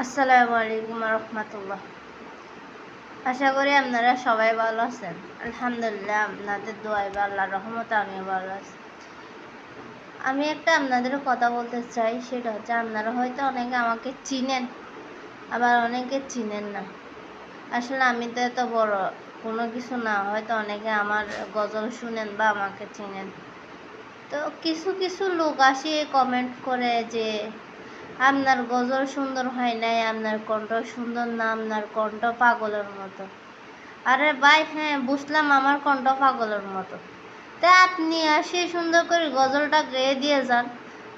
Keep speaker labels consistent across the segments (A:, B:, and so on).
A: আসসালামু আলাইকুম রহমতুল্লাহ। আশা করি আপনারা সবাই ভালো আছেন। আলহামদুলিল্লাহ, আপনাদের দোয়ায় বা আল্লাহর রহমতে আমিও ভালো আছি। আমি একটা আপনাদের কথা বলতে চাই, সেটা হচ্ছে আপনারা হয়তো অনেকে আমাকে চিনেন, আবার অনেকে চিনেন না। আসলে আমি তো এত বড় কোনো কিছু না, হয়তো অনেকে আমার গজল শুনেন বা আমাকে চিনেন। তো কিছু কিছু লোক আসে কমেন্ট করে যে আপনার গজল সুন্দর হয় নাই, আপনার কণ্ঠ সুন্দর না, আপনার কণ্ঠ পাগলের মতো। আরে ভাই, হ্যাঁ বুঝলাম আমার কণ্ঠ পাগলের মতো, তা আপনি আসে সুন্দর করে গজলটা গেয়ে দিয়ে যান।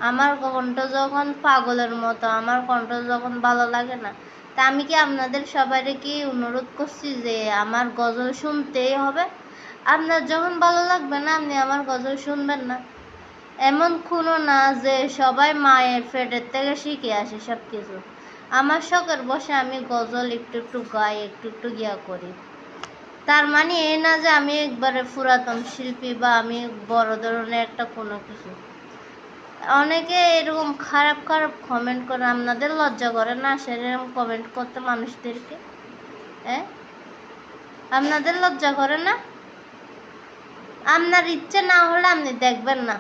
A: আমার কণ্ঠ যখন পাগলের মতো, আমার কণ্ঠ যখন ভালো লাগে না, তা আমি কি আপনাদের সবাইকে কি অনুরোধ করছি যে আমার গজল শুনতেই হবে? আপনার যখন ভালো লাগবে না, আপনি আমার গজল শুনবেন না। এমন কোনো না যে সবাই মায়ের পেটের থেকে শিখে আসে সব কিছু। আমার শখের বসে আমি গজল একটু একটু গাই, একটু একটু গিয়া করি। তার মানে এই না যে আমি একবারে পুরাতন শিল্পী বা আমি বড় ধরনের একটা কোনো কিছু। অনেকে এরকম খারাপ খারাপ কমেন্ট করে, আপনাদের লজ্জা করে না সেরকম কমেন্ট করতে মানুষদেরকে? হ্যাঁ, আপনাদের লজ্জা করে না? আপনার ইচ্ছে না হলে আপনি দেখবেন না।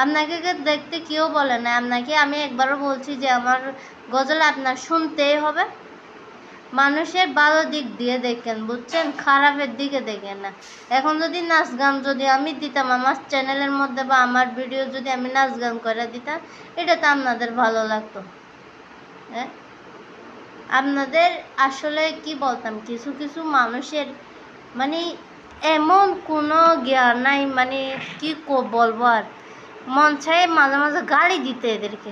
A: আপনাকে দেখতে কেউ বলে না, আপনাকে আমি একবারও বলছি যে আমার গজল আপনার শুনতেই হবে। মানুষের ভালো দিক দিয়ে দেখেন, বুঝছেন, খারাপের দিকে দেখেন না। এখন যদি নাচ গান যদি আমি দিতাম আমার চ্যানেলের মধ্যে বা আমার ভিডিও যদি আমি নাচ গান করে দিতাম, এটা তো আপনাদের ভালো লাগতো? হ্যাঁ, আপনাদের আসলে কি বলতাম, কিছু কিছু মানুষের মানে এমন কোনো জ্ঞান নাই, মানে কি বলবো আর, মন চায় মাঝে মাঝে গালি দিতে এদেরকে।